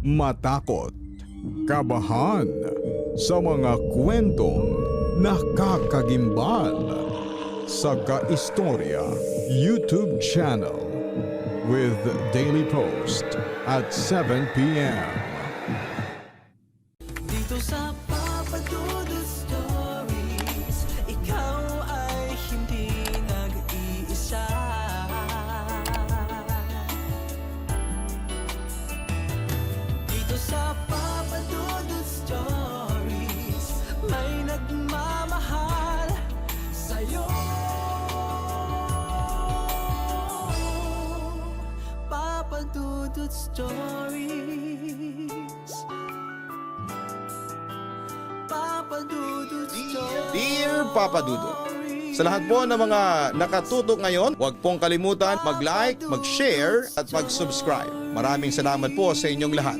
matakot, kabahan sa mga kwentong nakakagimbal sa Kaistorya YouTube channel with daily post at 7 p.m. Dito sa Papa Dudut Stories, ikaw ay hindi nag-iisa. Dito sa Papa Dudut Stories, may nagmamahal sa'yo. Papa Dudut Stories. Papa Dudut Stories. Dear Papa Dudut, sa lahat po ng mga nakatutok ngayon, huwag pong kalimutan mag-like, mag-share at mag-subscribe. Maraming salamat po sa inyong lahat.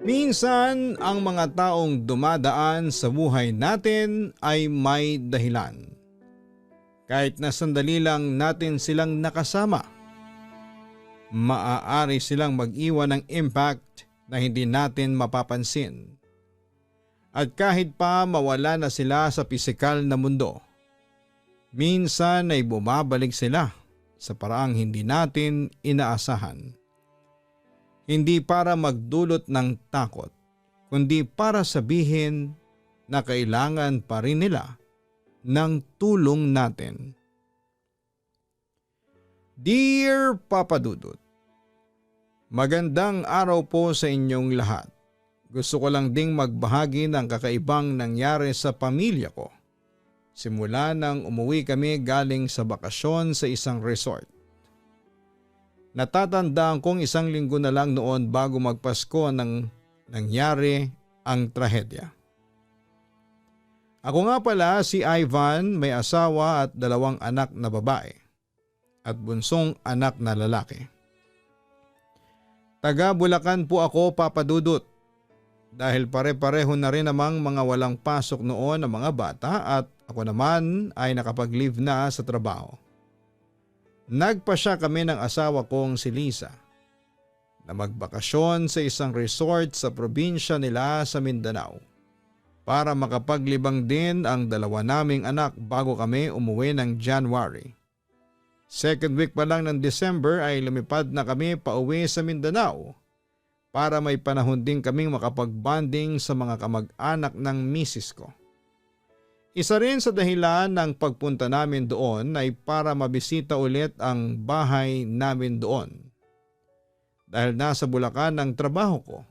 Minsan, ang mga taong dumadaan sa buhay natin ay may dahilan. Kahit na sandali lang natin silang nakasama, maaari silang mag-iwan ng impact na hindi natin mapapansin. At kahit pa mawala na sila sa pisikal na mundo, minsan ay bumabalik sila sa paraang hindi natin inaasahan. Hindi para magdulot ng takot, kundi para sabihin na kailangan pa rin nila ng tulong natin. Dear Papa Dudut, magandang araw po sa inyong lahat. Gusto ko lang ding magbahagi ng kakaibang nangyari sa pamilya ko. Simula nang umuwi kami galing sa bakasyon sa isang resort. Natatandaan kong 1 linggo na lang noon bago magpasko nang nangyari ang trahedya. Ako nga pala si Ivan, may asawa at 2 anak na babae at bunsong anak na lalaki. Taga Bulacan po ako, Papa Dudut, dahil pare-pareho na rin namang mga walang pasok noon ng mga bata at ako naman ay nakapag-leave na sa trabaho. Nagpasya kami ng asawa kong si Lisa na magbakasyon sa isang resort sa probinsya nila sa Mindanao para makapaglibang din ang 2 naming anak bago kami umuwi ng January. 2nd week pa lang ng December ay lumipad na kami pauwi sa Mindanao para may panahon din kaming makapag-bonding sa mga kamag-anak ng misis ko. Isa rin sa dahilan ng pagpunta namin doon ay para mabisita ulit ang bahay namin doon. Dahil nasa Bulacan ang trabaho ko,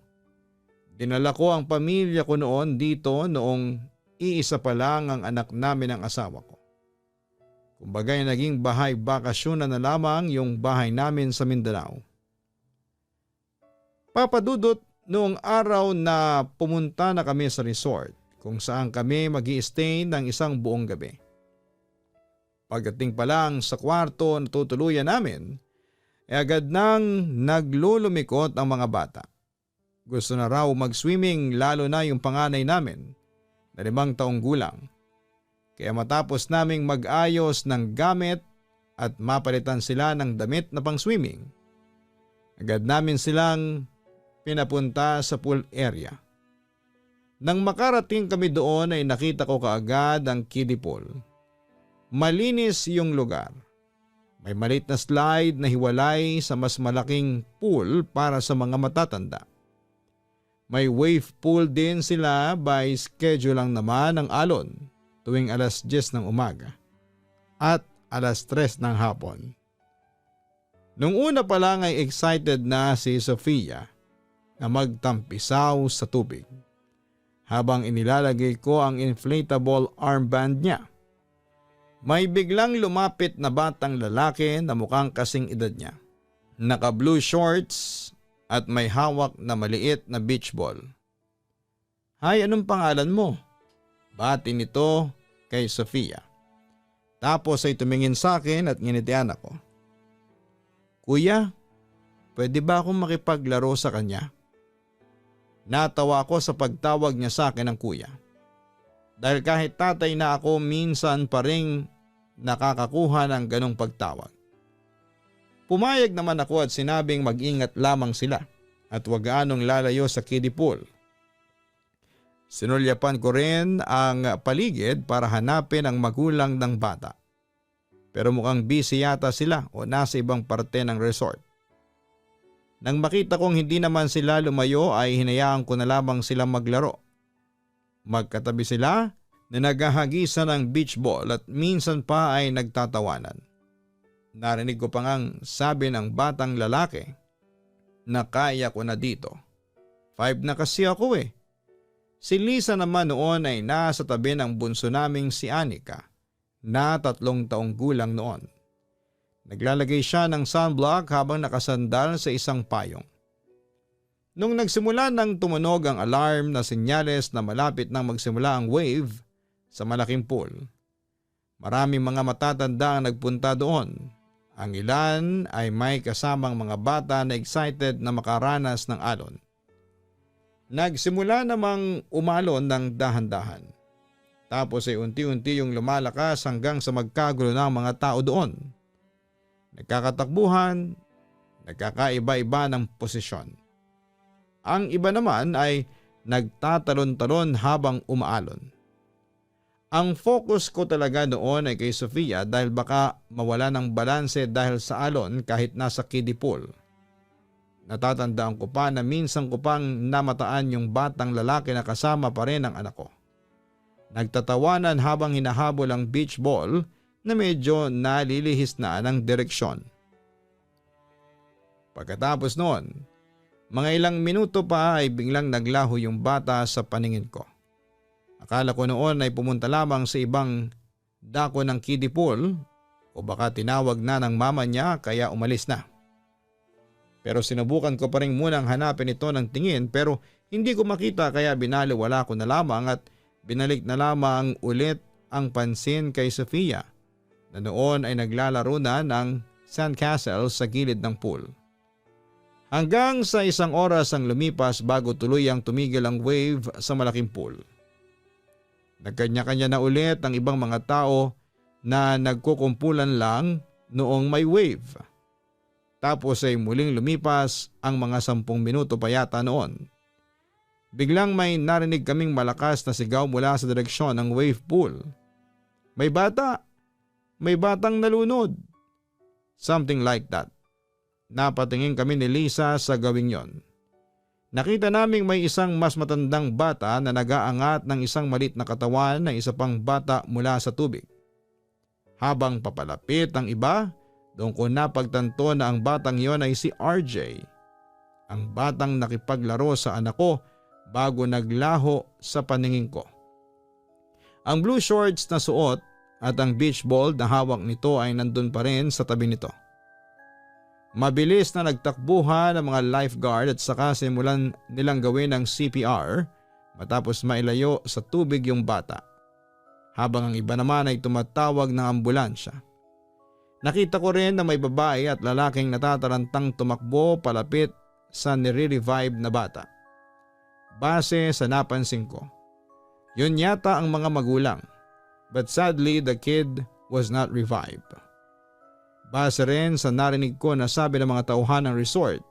dinala ko ang pamilya ko noon dito noong iisa pa lang ang anak namin ng asawa ko. Kumbaga naging bahay bakasyon na lamang yung bahay namin sa Mindanao. Papa Dudut, noong araw na pumunta na kami sa resort, kung saan kami mag-i-stay ng isang buong gabi. Pagdating pa lang sa kwarto na tutuluyan namin, agad nang naglulumikot ang mga bata. Gusto na raw mag-swimming lalo na yung panganay namin na 5 taong gulang. Kaya matapos naming mag-ayos ng gamit at mapalitan sila ng damit na pang-swimming, agad namin silang pinapunta sa pool area. Nang makarating kami doon ay nakita ko kaagad ang kiddie pool. Malinis yung lugar. May maliit na slide na hiwalay sa mas malaking pool para sa mga matatanda. May wave pool din sila by schedule lang naman ng alon tuwing 10:00 ng umaga at 3:00 ng hapon. Nung una pa lang ay excited na si Sofia na magtampisaw sa tubig habang inilalagay ko ang inflatable armband niya. May biglang lumapit na batang lalaki na mukhang kasing edad niya. Naka-blue shorts at may hawak na maliit na beach ball. "Hi, anong pangalan mo?" Bati nito kay Sofia. Tapos ay tumingin sa akin at nginitian ako. "Kuya, pwede ba akong makipaglaro sa kanya?" Natawa ako sa pagtawag niya sa akin ng kuya. Dahil kahit tatay na ako, minsan pa ring nakakakuha ng ganong pagtawag. Pumayag naman ako at sinabing mag-ingat lamang sila at huwag anong lalayo sa kiddie pool. Sinulyapan ko rin ang paligid para hanapin ang magulang ng bata. Pero mukhang busy yata sila o nasa ibang parte ng resort. Nang makita kong hindi naman sila lumayo ay hinayaan ko na lamang silang maglaro. Magkatabi sila na naghahagisan ng beach ball at minsan pa ay nagtatawanan. Narinig ko pa ngang sabi ng batang lalaki na kaya ko na dito. 5 na kasi ako eh. Si Lisa naman noon ay nasa tabi ng bunso naming si Anika na 3 taong gulang noon. Naglalagay siya ng sunblock habang nakasandal sa isang payong. Nung nagsimula nang tumunog ang alarm na senyales na malapit nang magsimula ang wave sa malaking pool, maraming mga matatanda ang nagpunta doon. Ang ilan ay may kasamang mga bata na excited na makaranas ng alon. Nagsimula namang umalon ng dahan-dahan. Tapos ay unti-unti yung lumalakas hanggang sa magkagulo ng mga tao doon. Nagkakatakbuhan, nagkakaiba-iba ng posisyon. Ang iba naman ay nagtatalon-talon habang umaalon. Ang focus ko talaga noon ay kay Sofia dahil baka mawala ng balanse dahil sa alon kahit nasa kiddie pool. Natatandaan ko pa na minsan ko pang namataan yung batang lalaki na kasama pa rin ang anak ko. Nagtatawanan habang hinahabol ang beach ball na medyo nalilihis na ng direksyon. Pagkatapos noon, mga ilang minuto pa ay biglang naglaho yung bata sa paningin ko. Akala ko noon ay pumunta lamang sa ibang dako ng kiddie pool o baka tinawag na ng mama niya kaya umalis na. Pero sinubukan ko pa rin munang hanapin ito ng tingin pero hindi ko makita kaya binaliwala ko na lamang at binalik na lamang ulit ang pansin kay Sofia na noon ay naglalaro na ng sandcastle sa gilid ng pool. Hanggang sa 1 oras ang lumipas bago tuluyang tumigil ang wave sa malaking pool. Nagkanya-kanya na ulit ang ibang mga tao na nagkukumpulan lang noong may wave. Tapos ay muling lumipas ang mga 10 minuto pa yata noon. Biglang may narinig kaming malakas na sigaw mula sa direksyon ng wave pool. May bata! May batang nalunod! Something like that. Napatingin kami ni Lisa sa gawing yon. Nakita naming may isang mas matandang bata na nag-aangat ng isang malit na katawan ng isa pang bata mula sa tubig. Habang papalapit ang iba, doon ko napagtanto na ang batang yon ay si RJ. Ang batang nakipaglaro sa anak ko bago naglaho sa paningin ko. Ang blue shorts na suot at ang beach ball na hawak nito ay nandun pa rin sa tabi nito. Mabilis na nagtakbuhan ang mga lifeguard at saka simulan nilang gawin ang CPR matapos mailayo sa tubig yung bata. Habang ang iba naman ay tumatawag ng ambulansya. Nakita ko rin na may babae at lalaking natatarantang tumakbo palapit sa nire-revive na bata. Base sa napansin ko, yun yata ang mga magulang. But sadly the kid was not revived. Base rin sa narinig ko na sabi ng mga tauhan ng resort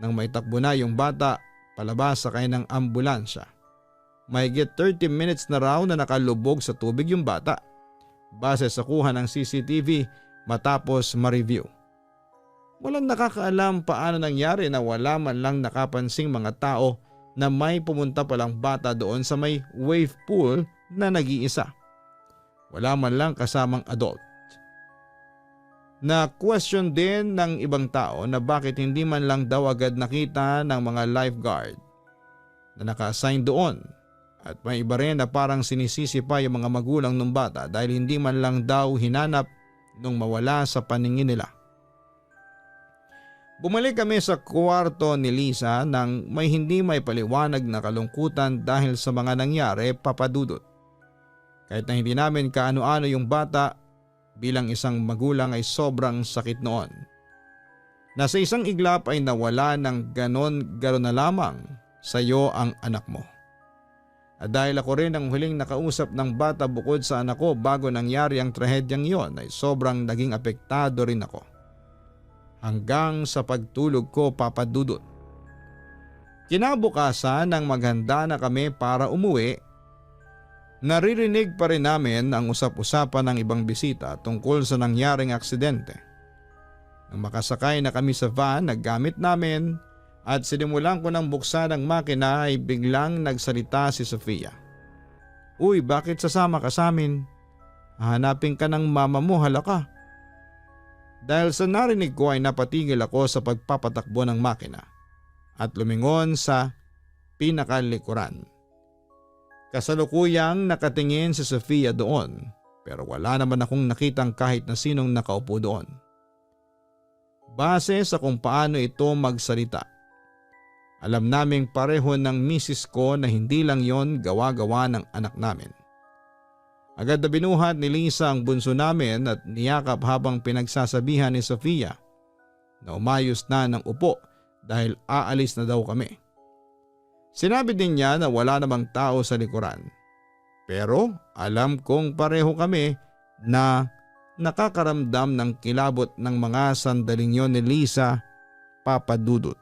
nang may takbo na yung bata palabas sakay ng ambulansya. Mahigit 30 minutes na raw na nakalubog sa tubig yung bata. Base sa kuha ng CCTV matapos ma-review. Walang nakakaalam paano nangyari na wala man lang nakapansing mga tao na may pumunta palang bata doon sa may wave pool na nag-iisa. Wala man lang kasamang adult. Na-question din ng ibang tao na bakit hindi man lang daw agad nakita ng mga lifeguard na naka-assign doon. At may iba rin na parang sinisisi pa yung mga magulang ng bata dahil hindi man lang daw hinanap nung mawala sa paningin nila. Bumalik kami sa kwarto ni Lisa nang may hindi may paliwanag na kalungkutan dahil sa mga nangyari, Papa Dudut. Kahit na hindi namin kaano-ano yung bata, bilang isang magulang ay sobrang sakit noon. Nasa isang iglap ay nawala ng ganon na lamang sa iyo ang anak mo. At dahil ako rin ang huling nakausap ng bata bukod sa anak ko bago nangyari ang trahedyang iyon ay sobrang naging apektado rin ako. Hanggang sa pagtulog ko, Papa Dudut. Kinabukasan nang maghanda na kami para umuwi, naririnig pa rin namin ang usap-usapan ng ibang bisita tungkol sa nangyaring aksidente. Nang makasakay na kami sa van na gamit namin at sinimulan ko ng buksan ang makina ay biglang nagsalita si Sofia. "Uy, bakit sasama ka sa amin? Hahanapin ka ng mama mo, hala ka." Dahil sa narinig ko ay napatigil ako sa pagpapatakbo ng makina at lumingon sa pinakalikuran. Kasalukuyang nakatingin si Sofia doon pero wala naman akong nakitang kahit na sinong nakaupo doon. Base sa kung paano ito magsalita, alam naming pareho ng misis ko na hindi lang yon gawa-gawa ng anak namin. Agad na binuhat ni Lisa ang bunso namin at niyakap habang pinagsasabihan ni Sofia na umayos na ng upo dahil aalis na daw kami. Sinabi din niya na wala namang tao sa likuran. Pero alam kong pareho kami na nakakaramdam ng kilabot ng mga sandaling yon ni Lisa, Papa Dudut.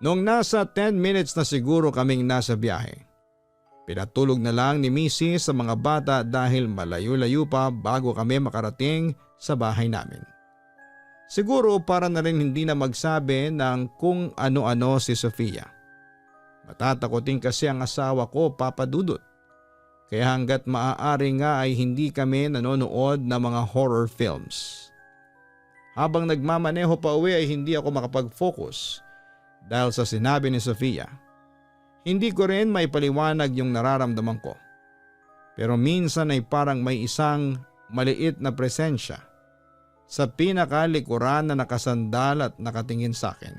Noong nasa 10 minutes na siguro kaming nasa biyahe, pinatulog na lang ni Mrs. sa mga bata dahil malayo-layo pa bago kami makarating sa bahay namin. Siguro para na rin hindi na magsabi ng kung ano-ano si Sofia. Matatakotin kasi ang asawa ko, Papa Dudut. Kaya hanggat maaari nga ay hindi kami nanonood ng mga horror films. Habang nagmamaneho pa uwi ay hindi ako makapag-focus dahil sa sinabi ni Sofia. Hindi ko rin maipaliwanag yung nararamdaman ko. Pero minsan ay parang may isang maliit na presensya sa pinakalikuran na nakasandal at nakatingin sa akin.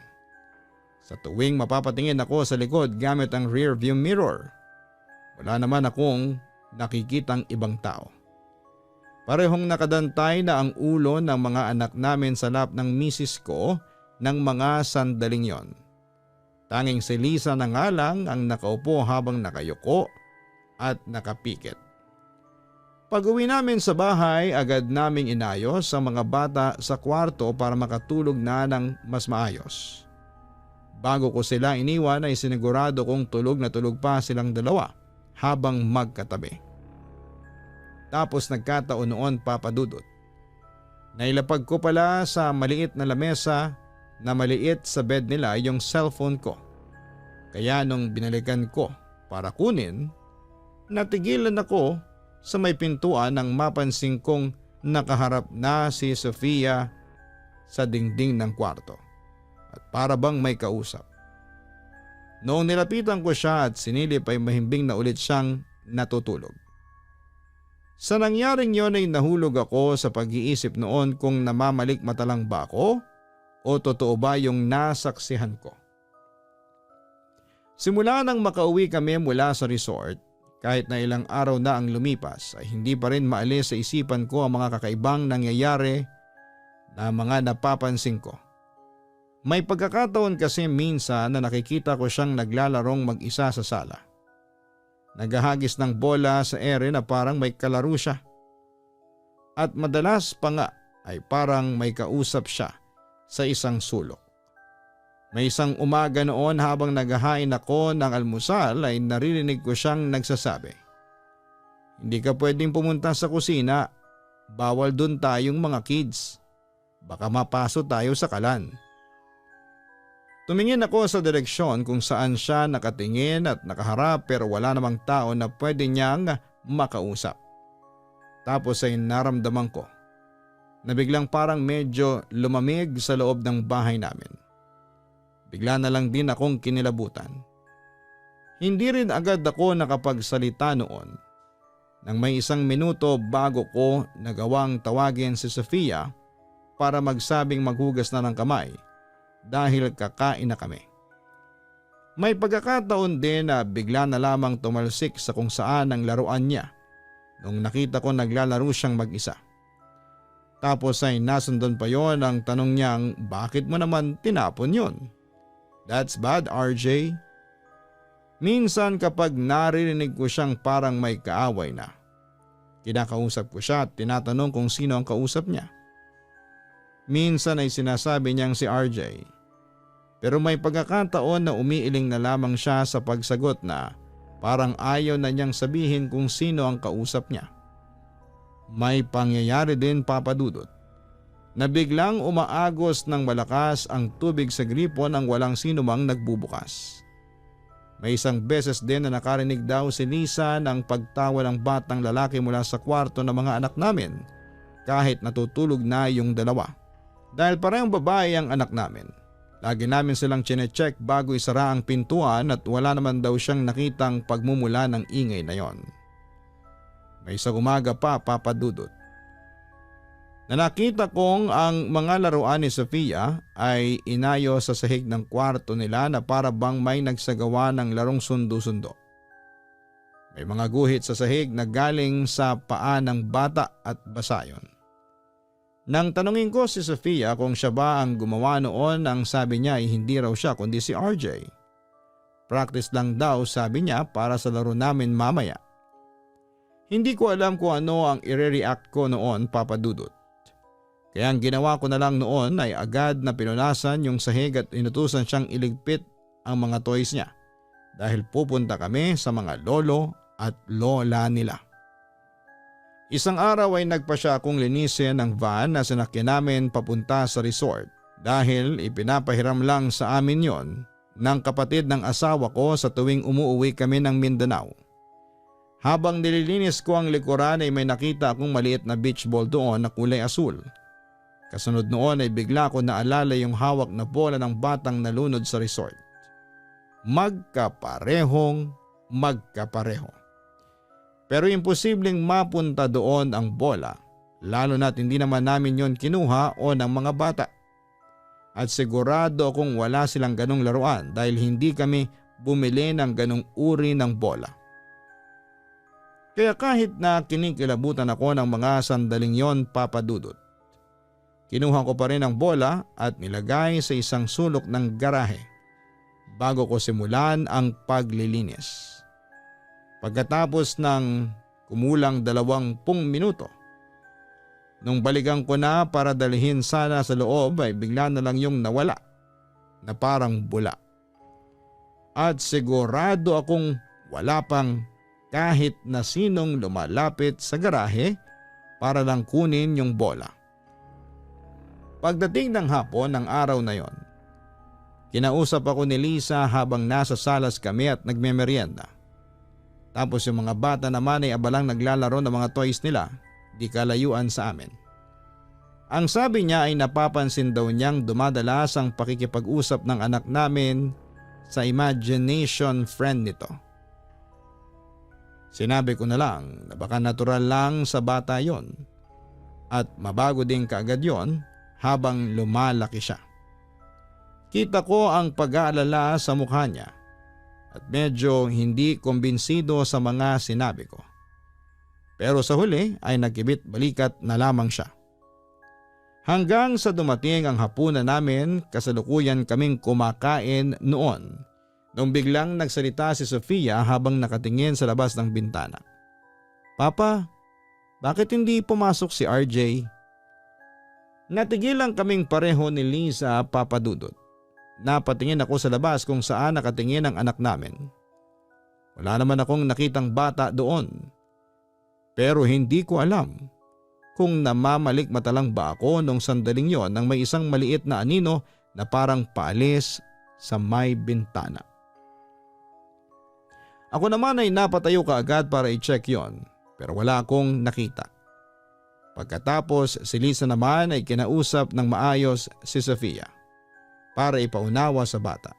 Sa tuwing mapapatingin ako sa likod gamit ang rear view mirror, wala naman akong nakikitang ibang tao. Parehong nakadantay na ang ulo ng mga anak namin sa lap ng misis ko ng mga sandaling yon. Tanging si Lisa na nga lang ang nakaupo habang nakayuko at nakapikit. Pag-uwi namin sa bahay, agad naming inayos ang mga bata sa kwarto para makatulog na ng mas maayos. Bago ko sila iniwan ay sinigurado kong tulog na tulog pa silang dalawa habang magkatabi. Tapos nagkataon noon, Papa Dudut. Nailapag ko pala sa maliit na lamesa na maliit sa bed nila yung cellphone ko. Kaya nung binalikan ko para kunin, natigilan ako sa may pintuan nang mapansin kong nakaharap na si Sofia sa dingding ng kwarto at para bang may kausap. Noong nilapitan ko siya at sinilip ay mahimbing na ulit siyang natutulog. Sa nangyaring yon ay nahulog ako sa pag-iisip noon kung namamalikmata lang ba ako o totoo ba yung nasaksihan ko. Simula nang makauwi kami mula sa resort, kahit na ilang araw na ang lumipas ay hindi pa rin maalis sa isipan ko ang mga kakaibang nangyayari na mga napapansin ko. May pagkakataon kasi minsan na nakikita ko siyang naglalarong mag-isa sa sala. Naghahagis ng bola sa ere na parang may kalaro siya. At madalas pa nga ay parang may kausap siya sa isang sulok. May isang umaga noon habang naghahain ako ng almusal ay naririnig ko siyang nagsasabi, "Hindi ka pwedeng pumunta sa kusina, bawal dun tayong mga kids. Baka mapaso tayo sa kalan." Tumingin ako sa direksyon kung saan siya nakatingin at nakaharap pero wala namang tao na pwede niyang makausap. Tapos ay naramdaman ko na biglang parang medyo lumamig sa loob ng bahay namin. Bigla na lang din akong kinilabutan. Hindi rin agad ako nakapagsalita noon. Nang may isang minuto bago ko nagawang tawagin si Sofia para magsabing maghugas na ng kamay dahil kakain na kami. May pagkakataon din na bigla na lamang tumalsik sa kung saan ang laruan niya nung nakita ko naglalaro siyang mag-isa. Tapos ay nasundan pa yon ang tanong niyang bakit mo naman tinapon yon? That's bad, RJ. Minsan kapag naririnig ko siyang parang may kaaway na, kinakausap ko siya at tinatanong kung sino ang kausap niya. Minsan ay sinasabi niyang si RJ, pero may pagkakataon na umiiling na lamang siya sa pagsagot na parang ayaw na niyang sabihin kung sino ang kausap niya. May pangyayari din, Papa Dudut, na biglang umaagos ng malakas ang tubig sa gripo nang walang sino mang nagbubukas. May isang beses din na nakarinig daw si Lisa ng pagtawa ng batang lalaki mula sa kwarto ng mga anak namin kahit natutulog na yung dalawa. Dahil parehong babae ang anak namin, lagi namin silang chinecheck bago isara ang pintuan at wala naman daw siyang nakitang pagmumula ng ingay na yon. May isang umaga pa, Papa Dudut, na nakita kong ang mga laruan ni Sofia ay inayo sa sahig ng kwarto nila na para bang may nagsagawa ng larong sundo-sundo. May mga guhit sa sahig na galing sa paa ng bata at basa yun. Nang tanungin ko si Sofia kung siya ba ang gumawa noon, ang sabi niya ay hindi raw siya kundi si RJ. Practice lang daw, sabi niya, para sa laro namin mamaya. Hindi ko alam kung ano ang i-react ko noon, Papa Dudut. Kaya ang ginawa ko na lang noon ay agad na pinunasan yung sahig at inutusan siyang iligpit ang mga toys niya dahil pupunta kami sa mga lolo at lola nila. Isang araw ay nagpa siya akong linisin ang van na sinakyan namin papunta sa resort dahil ipinapahiram lang sa amin yon ng kapatid ng asawa ko sa tuwing umuuwi kami ng Mindanao. Habang nililinis ko ang likuran ay may nakita akong maliit na beach ball doon na kulay asul. Kasunod noon ay bigla ko naalala yung hawak na bola ng batang nalunod sa resort. Magkapareho. Pero imposibleng mapunta doon ang bola, lalo na't hindi naman namin yon kinuha o ng mga bata. At sigurado akong wala silang ganong laruan dahil hindi kami bumili ng ganong uri ng bola. Kaya kahit na kinikilabutan ako ng mga sandaling yon, Papa Dudut, kinuha ko pa rin ang bola at nilagay sa isang sulok ng garahe bago ko simulan ang paglilinis. Pagkatapos ng kumulang 20 minuto, nung balikan ko na para dalhin sana sa loob ay bigla na lang yung nawala na parang bula. At sigurado akong wala pang kahit na sinong lumalapit sa garahe para lang kunin yung bola. Pagdating ng hapon ng araw na yon, kinausap ako ni Lisa habang nasa salas kami at nagmemeryenda. Tapos yung mga bata naman ay abalang naglalaro ng mga toys nila, di kalayuan sa amin. Ang sabi niya ay napapansin daw niyang dumadalas ang pakikipag-usap ng anak namin sa imagination friend nito. Sinabi ko na lang na baka natural lang sa bata yon at mabago din kaagad yon habang lumalaki siya. Kita ko ang pag-aalala sa mukha niya at medyo hindi kumbinsido sa mga sinabi ko. Pero sa huli ay nagkibit balikat na lamang siya. Hanggang sa dumating ang hapunan namin, kasalukuyan kaming kumakain noon nung biglang nagsalita si Sofia habang nakatingin sa labas ng bintana. Papa, bakit hindi pumasok si RJ? Natigilan kaming pareho ni Lisa, Papa Dudut. Napatingin ako sa labas kung saan nakatingin ang anak namin. Wala naman akong nakitang bata doon. Pero hindi ko alam kung namamalikmata lang ba ako nung sandaling yon nang may isang maliit na anino na parang paalis sa may bintana. Ako naman ay napatayo kaagad para i-check yon pero wala akong nakita. Pagkatapos si Lisa naman ay kinausap ng maayos si Sofia para ipaunawa sa bata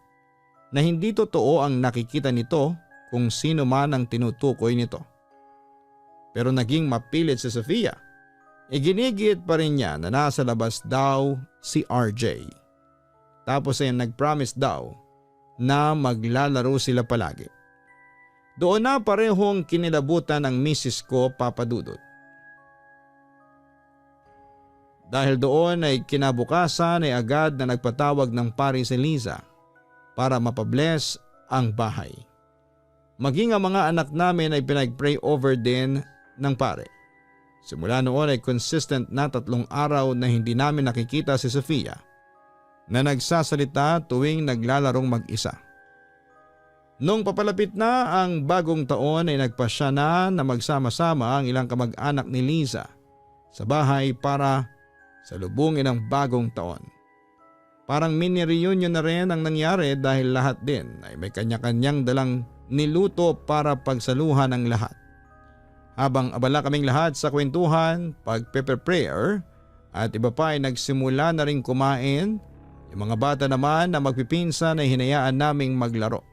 na hindi totoo ang nakikita nito kung sino man ang tinutukoy nito. Pero naging mapilit si Sofia. Iginigit pa rin niya na nasa labas daw si RJ. Tapos ay nag-promise daw na maglalaro sila palagi. Doon na parehong kinilabutan ng misis ko, Papa Dudut. Dahil doon ay kinabukasan ay agad na nagpatawag ng pari si Liza para mapabless ang bahay. Maging ang mga anak namin ay pinag-pray over din ng pare. Simula noon ay consistent na 3 araw na hindi namin nakikita si Sofia na nagsasalita tuwing naglalarong mag-isa. Nung papalapit na ang bagong taon ay nagpasya na magsama-sama ang ilang kamag-anak ni Liza sa bahay para salubungin ang bagong taon. Parang mini reunion na rin ang nangyari dahil lahat din ay may kanya-kanyang dalang niluto para pagsaluhan ang lahat. Habang abala kaming lahat sa kwentuhan, pag-prepare at iba pa ay nagsimula na rin kumain, yung mga bata naman na magpipinsan ay hinayaan naming maglaro.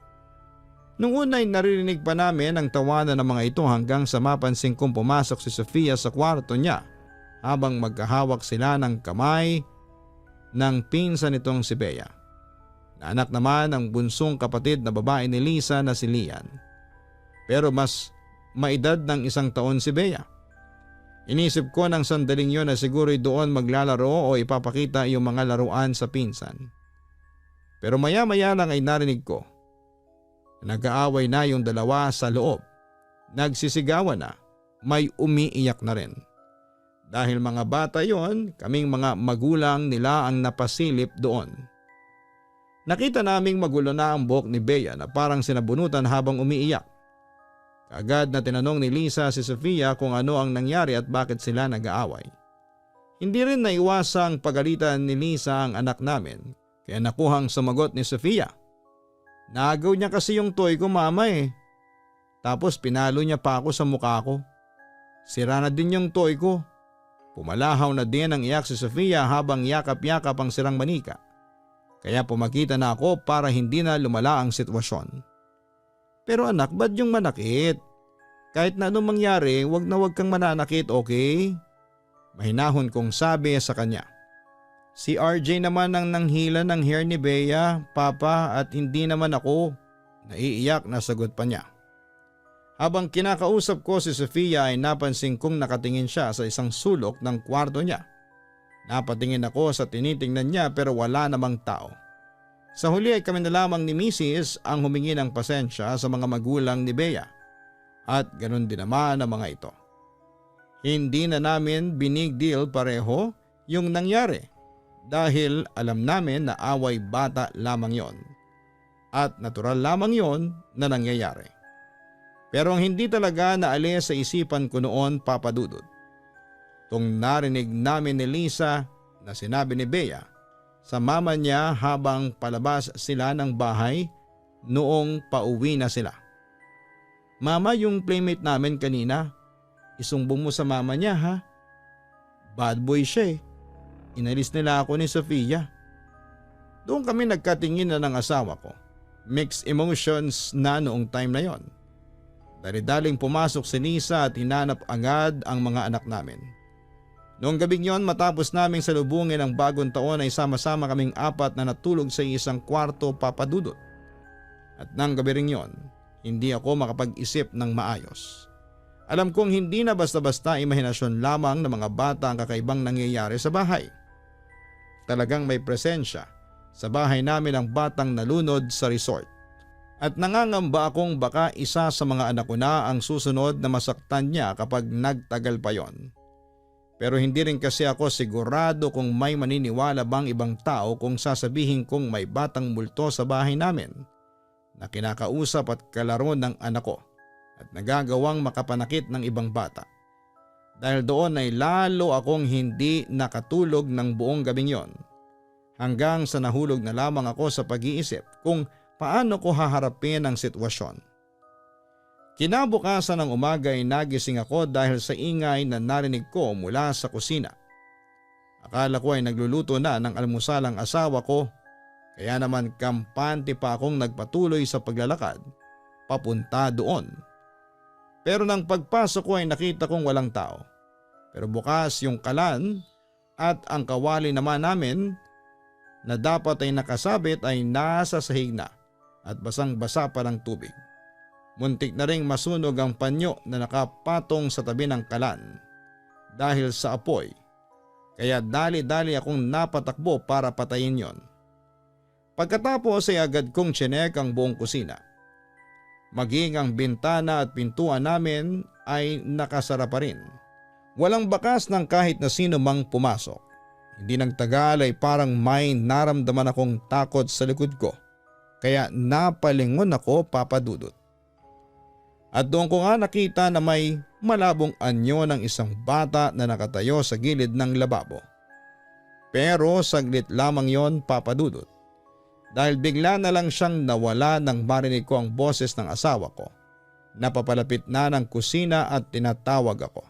Nung una ay naririnig pa namin ang tawanan ng mga ito hanggang sa mapansin kong pumasok si Sofia sa kwarto niya habang magkahawak sila ng kamay ng pinsan nitong si Bea. Na anak naman ang bunsong kapatid na babae ni Lisa na si Lian. Pero mas maedad ng 1 taon si Bea. Inisip ko ng sandaling yun na siguro'y doon maglalaro o ipapakita yung mga laruan sa pinsan. Pero maya-maya lang ay narinig ko. Nag-aaway na yung dalawa sa loob. Nagsisigawan na, may umiiyak na rin. Dahil mga bata yon, kaming mga magulang nila ang napasilip doon. Nakita naming magulo na ang buhok ni Bea na parang sinabunutan habang umiiyak. Kaagad na tinanong ni Lisa si Sofia kung ano ang nangyari at bakit sila nag-aaway. Hindi rin naiwasang pagalitan ni Lisa ang anak namin kaya nakuhang sumagot ni Sofia. Nagaw niya kasi yung toy ko mama eh. Tapos pinalo niya pa ako sa mukha ko. Sira na din yung toy ko. Pumalahaw na din ang iyak si Sofia habang yakap-yakap ang sirang manika. Kaya pumakita na ako para hindi na lumala ang sitwasyon. Pero anak, ba't yung manakit? Kahit na anong mangyari, wag na wag kang mananakit, okay? Mahinahon kong sabi sa kanya. Si RJ naman ang nanghila ng hair ni Bea, papa, at hindi naman ako. Naiiyak na sagot pa niya. Habang kinakausap ko si Sofia ay napansin kong nakatingin siya sa isang sulok ng kwarto niya. Napatingin ako sa tinitingnan niya pero wala namang tao. Sa huli ay kami na lamang ni Mrs. ang humingi ng pasensya sa mga magulang ni Bea. At ganun din naman ang mga ito. Hindi na namin binig deal pareho yung nangyari. Dahil alam namin na away bata lamang yon. At natural lamang yon na nangyayari. Pero ang hindi talaga naalis sa isipan ko noon, Papa Dudut. Tung narinig namin ni Lisa na sinabi ni Bea sa mama niya habang palabas sila ng bahay noong pauwi na sila. Mama, yung playmate namin kanina, isumbong mo sa mama niya ha. Bad boy siya eh. Inalis nila ako ni Sofia. Doon kami nagkatingin na ng asawa ko. Mixed emotions na noong time na yon. Dali-daling pumasok si Lisa at hinanap agad ang mga anak namin. Noong gabing yon matapos naming salubungin ang bagong taon ay sama-sama kaming 4 na natulog sa isang kwarto, Papa Dudut. At nang gabi ring yon, hindi ako makapag-isip ng maayos. Alam kong hindi na basta-basta imahinasyon lamang ng mga bata ang kakaibang nangyayari sa bahay. Talagang may presensya sa bahay namin ang batang nalunod sa resort. At nangangamba akong baka isa sa mga anak ko na ang susunod na masaktan niya kapag nagtagal pa yon. Pero hindi rin kasi ako sigurado kung may maniniwala bang ibang tao kung sasabihin kong may batang multo sa bahay namin na kinakausap at kalaro ng anak ko at nagagawang makapanakit ng ibang bata. Dahil doon ay lalo akong hindi nakatulog ng buong gabing yon hanggang sa nahulog na lamang ako sa pag-iisip kung paano ko haharapin ang sitwasyon. Kinabukasan ng umaga ay nagising ako dahil sa ingay na narinig ko mula sa kusina. Akala ko ay nagluluto na ng almusal ang asawa ko, kaya naman kampante pa akong nagpatuloy sa paglalakad papunta doon. Pero nang pagpasok ko ay nakita kong walang tao. Pero bukas yung kalan at ang kawali naman namin na dapat ay nakasabit ay nasa sahig na at basang-basa pa ng tubig. Muntik na ring masunog ang panyo na nakapatong sa tabi ng kalan dahil sa apoy. Kaya dali-dali akong napatakbo para patayin yon. Pagkatapos ay agad kong tsinek ang buong kusina. Maging ang bintana at pintuan namin ay nakasara pa rin. Walang bakas ng kahit na sino mang pumasok. Hindi nang tagal ay parang may naramdaman akong takot sa likod ko. Kaya napalingon ako, Papa Dudut. At doon ko nga nakita na may malabong anyo ng isang bata na nakatayo sa gilid ng lababo. Pero saglit lamang yon, Papa Dudut. Dahil bigla na lang siyang nawala nang marinig ko ang boses ng asawa ko. Napapalapit na ng kusina at tinatawag ako.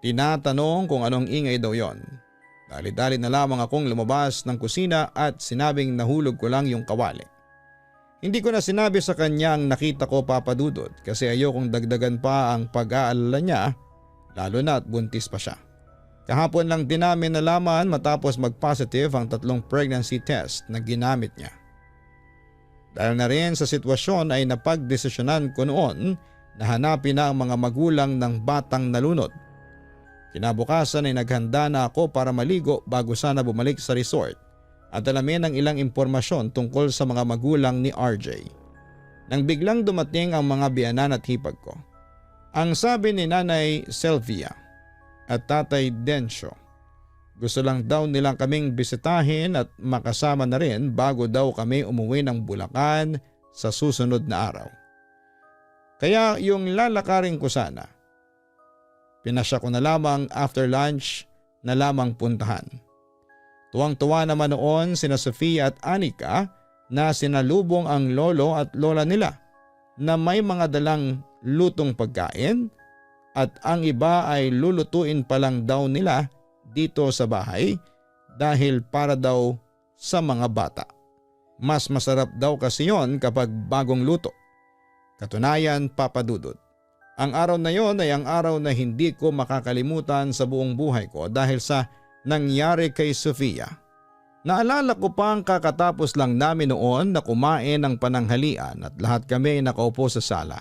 Tinatanong kung anong ingay daw yon. Dali-dali na lamang akong lumabas ng kusina at sinabing nahulog ko lang yung kawali. Hindi ko na sinabi sa kanya ang nakita ko, Papa Dudut, kasi ayokong dagdagan pa ang pag-aalala niya, lalo na at buntis pa siya. Kahapon lang din namin nalaman matapos mag-positive ang 3 pregnancy test na ginamit niya. Dahil na rin sa sitwasyon ay napagdesisyonan ko noon na hanapin na ang mga magulang ng batang nalunod. Kinabukasan ay naghanda na ako para maligo bago sana bumalik sa resort at alamin ang ilang impormasyon tungkol sa mga magulang ni RJ. Nang biglang dumating ang mga biyanan at hipag ko. Ang sabi ni Nanay Sylvia at Tatay Densyo, gusto lang daw nilang kaming bisitahin at makasama na rin bago daw kami umuwi ng Bulacan sa susunod na araw. Kaya yung lalakarin ko sana, pinasya ko na lamang after lunch na lamang puntahan. Tuwang-tuwa naman noon sina Sofia at Anika na sinalubong ang lolo at lola nila na may mga dalang lutong pagkain at ang iba ay lulutuin pa lang daw nila dito sa bahay dahil para daw sa mga bata. Mas masarap daw kasi yon kapag bagong luto. Katunayan, Papa Dudut, ang araw na yon ay ang araw na hindi ko makakalimutan sa buong buhay ko dahil sa nangyari kay Sofia. Naalala ko pa ang kakatapos lang namin noon na kumain ng pananghalian at lahat kami nakaupo sa sala.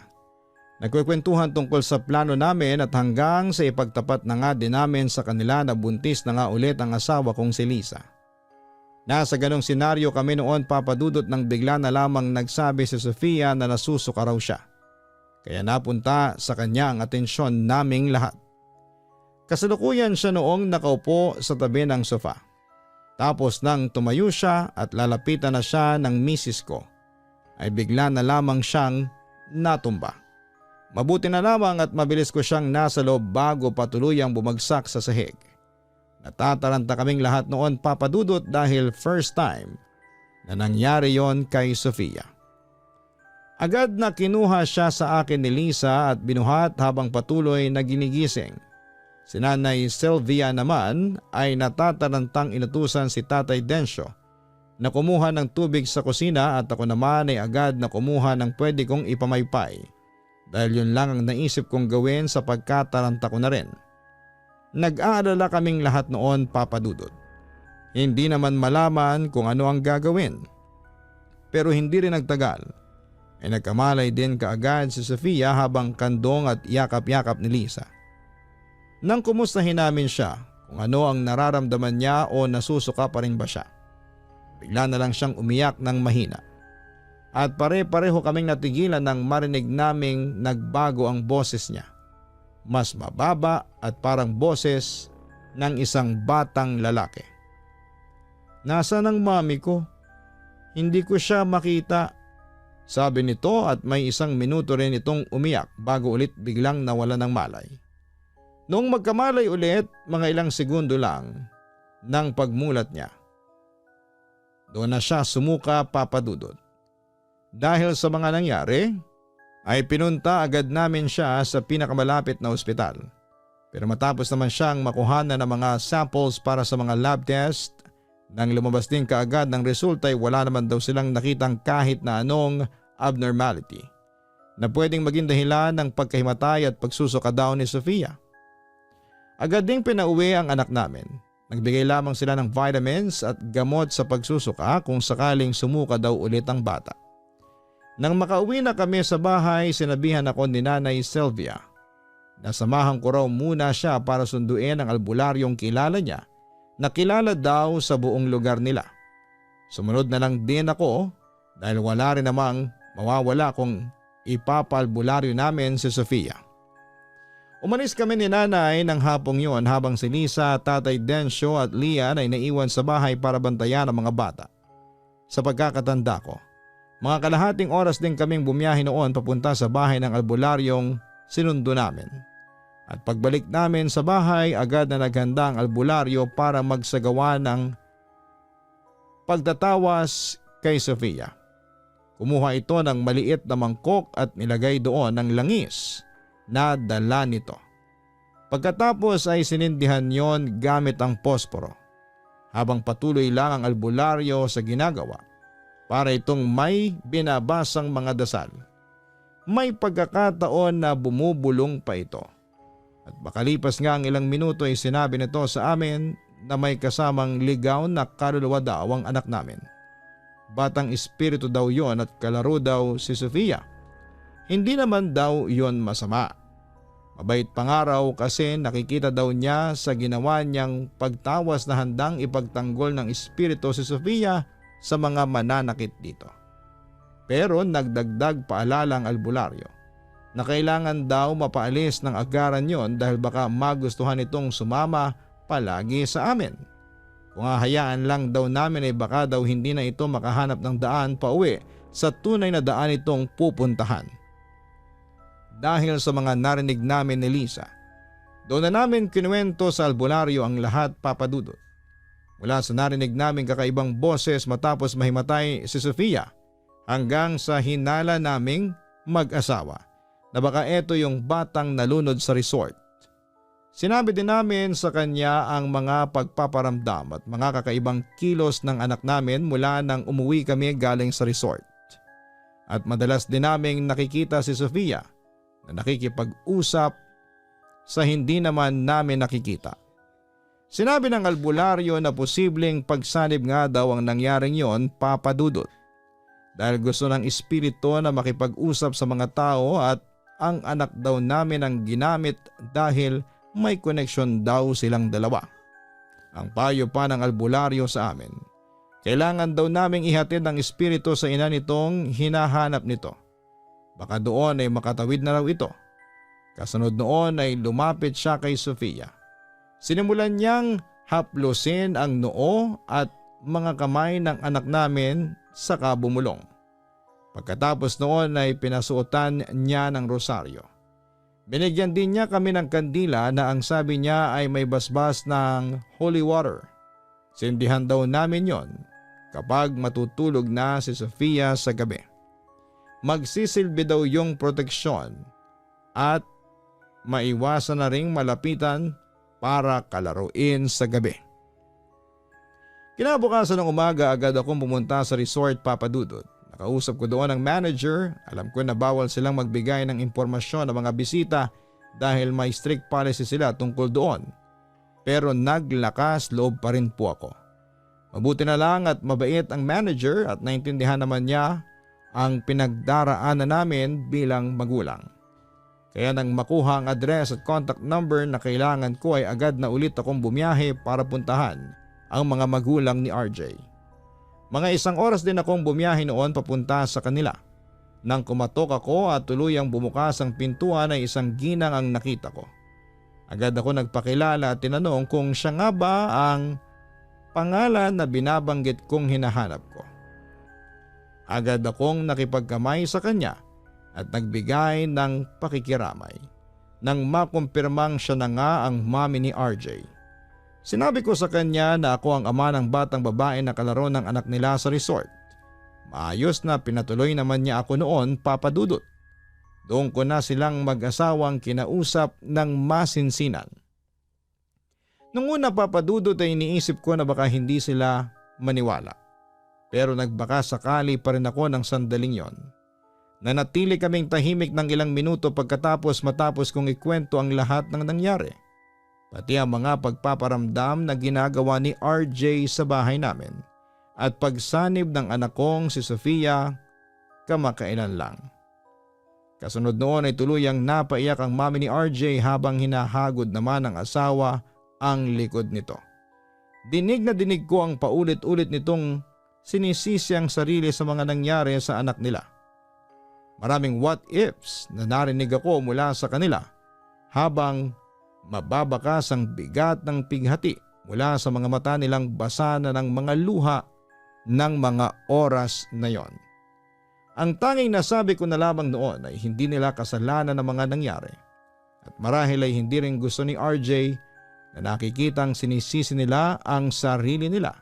Nagkukwentuhan tungkol sa plano namin at hanggang sa ipagtapat na nga din namin sa kanila na buntis na nga ulit ang asawa kong si Lisa. Nasa ganong senaryo kami noon, Papa Dudut, nang bigla na lamang nagsabi si Sofia na nasusuka raw siya. Kaya napunta sa kanya ang atensyon naming lahat. Kasalukuyan siya noong nakaupo sa tabi ng sofa. Tapos nang tumayo siya at lalapitan na siya ng misis ko, ay bigla na lamang siyang natumba. Mabuti na lamang at mabilis ko siyang nasa loob bago patuluyang bumagsak sa sahig. Natataranta kaming lahat noon, Papa Dudut, dahil first time na nangyari yon kay Sofia. Agad na kinuha siya sa akin ni Lisa at binuhat habang patuloy na ginigising. Si Nanay Sylvia naman ay natatarantang inutusan si Tatay Densyo na kumuha ng tubig sa kusina at ako naman ay agad na kumuha ng pwede kong ipamaypay. Dahil yun lang ang naisip kong gawin sa pagkataranta ko na rin. Nag-aalala kaming lahat noon, Papa Dudut. Hindi naman malaman kung ano ang gagawin. Pero hindi rin nagtagal. Ay nagkamalay din kaagad si Sofia habang kandong at yakap-yakap ni Lisa. Nang kumustahin namin siya kung ano ang nararamdaman niya o nasusuka pa rin ba siya. Bigla na lang siyang umiyak ng mahina. At pare-pareho kaming natigilan nang marinig naming nagbago ang boses niya. Mas mababa at parang boses ng isang batang lalaki. Nasaan ang mami ko? Hindi ko siya makita. Sabi nito at may isang minuto rin itong umiyak bago ulit biglang nawala ng malay. Noong magkamalay ulit, mga ilang segundo lang ng pagmulat niya. Doon na siya sumuka, Papa Dudut. Dahil sa mga nangyari, ay pinunta agad namin siya sa pinakamalapit na ospital. Pero matapos naman siyang makuhanan ng mga samples para sa mga lab test, nang lumabas din kaagad ng resulta ay wala naman daw silang nakitang kahit na anong abnormality na pwedeng maging dahilan ng pagkahimatay at pagsusuka daw ni Sofia. Agad ding pinauwi ang anak namin. Nagbigay lamang sila ng vitamins at gamot sa pagsusuka kung sakaling sumuka daw ulit ang bata. Nang makauwi na kami sa bahay, sinabihan ako ni Nanay Sylvia na samahan ko raw muna siya para sunduin ang albularyong kilala niya na kilala daw sa buong lugar nila. Sumunod na lang din ako dahil wala rin namang mawawala kung ipapaalbularyo namin si Sofia. Umalis kami ni nanay ng hapong yon habang si Lisa, tatay Densyo at Lian ay naiwan sa bahay para bantayan ang mga bata. Sa pagkakatanda ko, mga kalahating oras din kaming bumiyahe noon papunta sa bahay ng albularyong sinundo namin. At pagbalik namin sa bahay, agad na naghanda ang albularyo para magsagawa ng pagtatawas kay Sofia. Kumuha ito ng maliit na mangkok at nilagay doon ng langis na dala nito. Pagkatapos ay sinindihan yon gamit ang posporo. Habang patuloy lang ang albularyo sa ginagawa para itong may binabasang mga dasal. May pagkakataon na bumubulong pa ito. At makalipas nga ang ilang minuto ay sinabi nito sa amin na may kasamang ligaw na kaluluwa daw ang anak namin. Batang espiritu daw yon at kalaro daw si Sofia. Hindi naman daw yon masama. Mabait pangaraw kasi nakikita daw niya sa ginawa niyang pagtawas na handang ipagtanggol ng espiritu si Sofia sa mga mananakit dito. Pero nagdagdag paalala ang albularyo na kailangan daw mapaalis ng agaran yon dahil baka magustuhan itong sumama palagi sa amin. Kung hahayaan lang daw namin ay baka daw hindi na ito makahanap ng daan pauwi sa tunay na daan itong pupuntahan. Dahil sa mga narinig namin ni Lisa, doon na namin kinuwento sa albularyo ang lahat, Papa Dudut. Mula sa narinig namin kakaibang boses matapos mahimatay si Sofia hanggang sa hinala naming mag-asawa na baka ito yung batang nalunod sa resort. Sinabi din namin sa kanya ang mga pagpaparamdam at mga kakaibang kilos ng anak namin mula nang umuwi kami galing sa resort. At madalas din naming nakikita si Sofia na nakikipag-usap sa hindi naman namin nakikita. Sinabi ng albularyo na posibleng pagsanib nga daw ang nangyaring yon, Papa Dudut. Dahil gusto ng espiritu na makipag-usap sa mga tao at ang anak daw namin ang ginamit dahil may koneksyon daw silang dalawa. Ang payo pa ng albularyo sa amin, kailangan daw naming ihatid ang espiritu sa ina nitong hinahanap nito. Baka doon ay makatawid na raw ito. Kasunod noon ay lumapit siya kay Sofia. Sinimulan niyang haplusin ang noo at mga kamay ng anak namin saka bumulong. Pagkatapos noon ay pinasuotan niya ng rosaryo. Binigyan din niya kami ng kandila na ang sabi niya ay may basbas ng holy water. Sindihan daw namin yon kapag matutulog na si Sofia sa gabi. Magsisilbi daw yung proteksyon at maiwasan na ring malapitan para kalaruin sa gabi. Kinabukasan ng umaga agad akong pumunta sa resort, Papa Dudut. Nakausap ko doon ang manager. Alam ko na bawal silang magbigay ng impormasyon ng mga bisita dahil may strict policy sila tungkol doon. Pero naglakas loob pa rin po ako. Mabuti na lang at mabait ang manager at naintindihan naman niya ang pinagdaraanan namin bilang magulang. Kaya nang makuha ang address at contact number na kailangan ko ay agad na ulit akong bumiyahe para puntahan ang mga magulang ni RJ. Mga 1 oras din akong bumiyahe noon papunta sa kanila. Nang kumatok ako at tuluyang bumukas ang pintuan ay isang ginang ang nakita ko. Agad ako nagpakilala at tinanong kung siya nga ba ang pangalan na binabanggit kong hinahanap ko. Agad akong nakipagkamay sa kanya at nagbigay ng pakikiramay nang makumpirmang siya na nga ang mami ni RJ. Sinabi ko sa kanya na ako ang ama ng batang babae na kalaro ng anak nila sa resort. Maayos na pinatuloy naman niya ako noon, Papa Dudut. Doon ko na silang mag-asawang kinausap ng masinsinan. Nung una, Papa Dudut, ay iniisip ko na baka hindi sila maniwala. Pero nagbaka sakali pa rin ako ng sandaling yon. Nanatili kaming tahimik ng ilang minuto matapos kong ikwento ang lahat ng nangyari. Pati ang mga pagpaparamdam na ginagawa ni RJ sa bahay namin at pagsanib ng anak kong si Sofia kamakailan lang. Kasunod noon ay tuluyang napaiyak ang mami ni RJ habang hinahagod naman ng asawa ang likod nito. Dinig na dinig ko ang paulit-ulit nitong sinisisi ang sarili sa mga nangyari sa anak nila. Maraming what ifs na narinig ako mula sa kanila habang mababakas ang bigat ng pighati mula sa mga mata nilang basa na ng mga luha ng mga oras na yon. Ang tanging nasabi ko na lamang noon ay hindi nila kasalanan ng mga nangyari at marahil ay hindi rin gusto ni RJ na nakikitang sinisisi nila ang sarili nila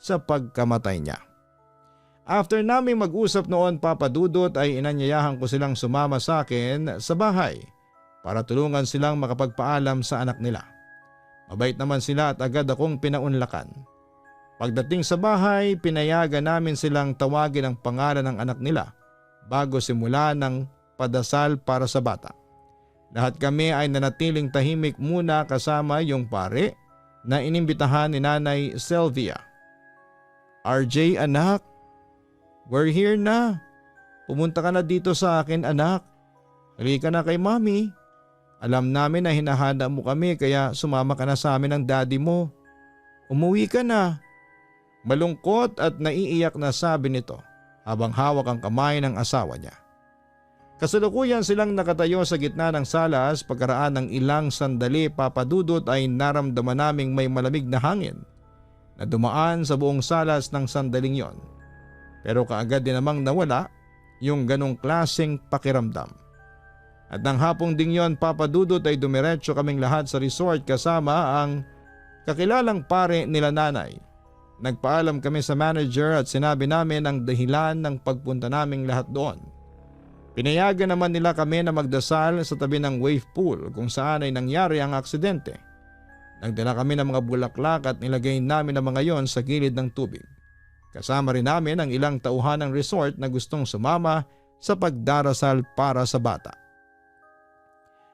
sa pagkamatay niya. After naming mag-usap noon, Papa Dudut, ay inanyayahan ko silang sumama sa akin sa bahay para tulungan silang makapagpaalam sa anak nila. Mabait naman sila at agad akong pinaunlakan. Pagdating sa bahay, pinayagan namin silang tawagin ang pangalan ng anak nila bago simula ng padasal para sa bata. Lahat kami ay nanatiling tahimik muna kasama yung pare na inimbitahan ni Nanay Sylvia. RJ, anak, we're here na. Pumunta ka na dito sa akin, anak. Halika na kay mami. Alam namin na hinahanda mo kami kaya sumama ka na sa amin ng daddy mo. Umuwi ka na. Malungkot at naiiyak na sabi nito habang hawak ang kamay ng asawa niya. Kasalukuyan silang nakatayo sa gitna ng salas. Pagkaraan ng ilang sandali, Papa Dudut, ay naramdaman naming may malamig na hangin na dumaan sa buong salas ng sandaling yon. Pero kaagad din namang nawala yung ganong klaseng pakiramdam. At nang hapong ding yon, Papa Dudut, ay dumiretso kaming lahat sa resort kasama ang kakilalang pare nila nanay. Nagpaalam kami sa manager at sinabi namin ang dahilan ng pagpunta naming lahat doon. Pinayagan naman nila kami na magdasal sa tabi ng wave pool kung saan ay nangyari ang aksidente. Nagdala kami ng mga bulaklak at nilagay namin ang mga yon sa gilid ng tubig. Kasama rin namin ang ilang tauhan ng resort na gustong sumama sa pagdarasal para sa bata.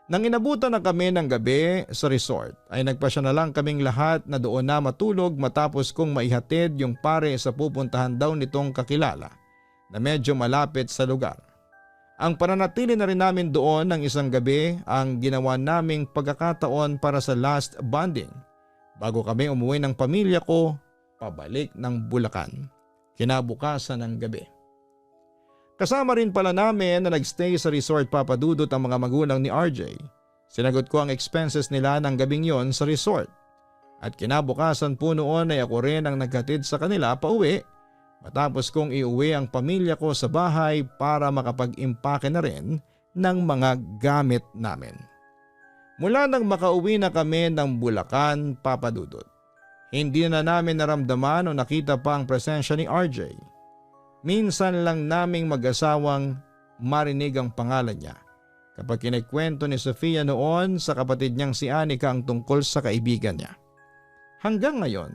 Nang inabutan na kami ng gabi sa resort ay nagpasya na lang kaming lahat na doon na matulog matapos kong maihatid yung pare sa pupuntahan daw nitong kakilala na medyo malapit sa lugar. Ang pananatili na rin namin doon ng isang gabi ang ginawa naming pagkakataon para sa last bonding bago kami umuwi ng pamilya ko pabalik ng Bulacan kinabukasan ng gabi. Kasama rin pala namin na nagstay sa resort, Papa Dudut, ang mga magulang ni RJ. Sinagot ko ang expenses nila ng gabing yon sa resort. At kinabukasan po noon ay ako rin ang naghatid sa kanila pauwi matapos kong iuwi ang pamilya ko sa bahay para makapag-impake na rin ng mga gamit namin. Mula nang makauwi na kami ng Bulacan, Papa Dudut, hindi na namin naramdaman o nakita pa ang presensya ni RJ. Minsan lang naming mag-asawang marinig ang pangalan niya kapag kinikwento ni Sofia noon sa kapatid niyang si Anika ang tungkol sa kaibigan niya. Hanggang ngayon,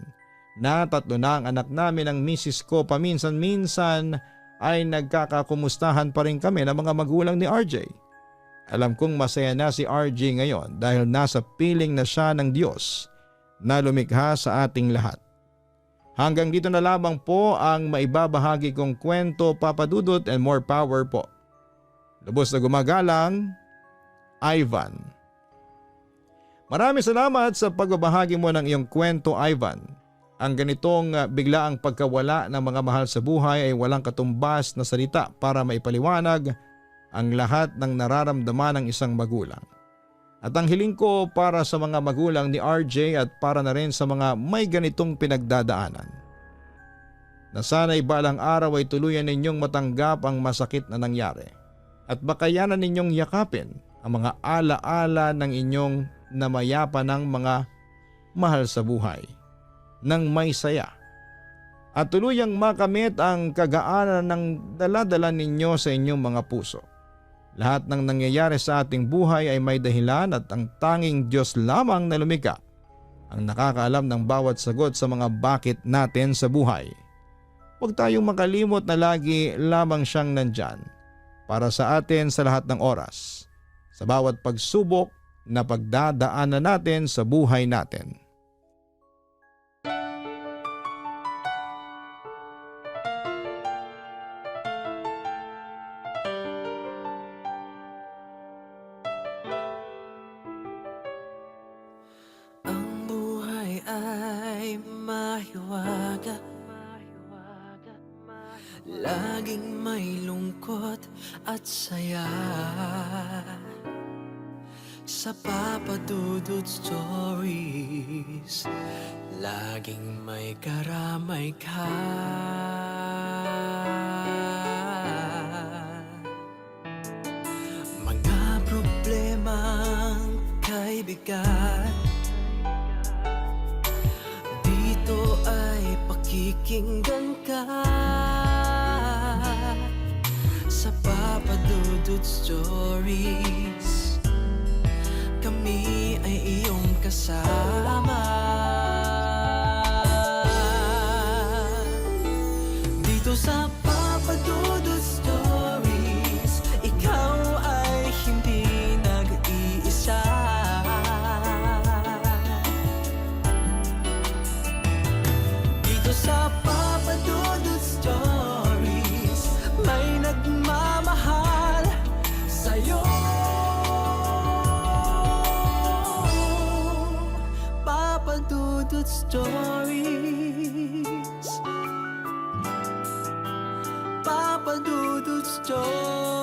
na tatlo na ang anak namin ng misis ko, paminsan-minsan ay nagkakakumustahan pa rin kami ng mga magulang ni RJ. Alam kong masaya na si RJ ngayon dahil nasa piling na siya ng Diyos na lumikha sa ating lahat. Hanggang dito na lamang po ang maibabahagi kong kwento, Papa Dudut, and more power po. Lubos na gumagalang, Ivan. Maraming salamat sa pagbabahagi mo ng iyong kwento, Ivan. Ang ganitong biglaang pagkawala ng mga mahal sa buhay ay walang katumbas na salita para maipaliwanag ang lahat ng nararamdaman ng isang magulang. At ang hiling ko para sa mga magulang ni RJ at para na rin sa mga may ganitong pinagdadaanan, na sana'y balang araw ay tuluyan ninyong matanggap ang masakit na nangyari at bakayanan ninyong yakapin ang mga alaala ng inyong namayapa ng mga mahal sa buhay ng may saya at tuluyang makamit ang kagaanan ng daladala ninyo sa inyong mga puso. Lahat ng nangyayari sa ating buhay ay may dahilan at ang tanging Diyos lamang na lumikha ang nakakaalam ng bawat sagot sa mga bakit natin sa buhay. Huwag tayong makalimot na lagi lamang siyang nandyan para sa atin sa lahat ng oras, sa bawat pagsubok na pagdadaanan natin sa buhay natin. Ang buhay ay mahiwaga, laging may lungkot at saya. Sa Papa Dudut Stories, laging may karamay ka. Mga problemang kay bigat, dito ay pakikinggan ka. Sa Papa Dudut Stories, kami ay iyong kasama. Dito sa Papa Dudut Stories, ikaw ay hindi nag-iisa. Dito sa Papa Dudut Stories, may nagmamahal sa'yo. Papa Dudut Stories, Papa Dudut Stories.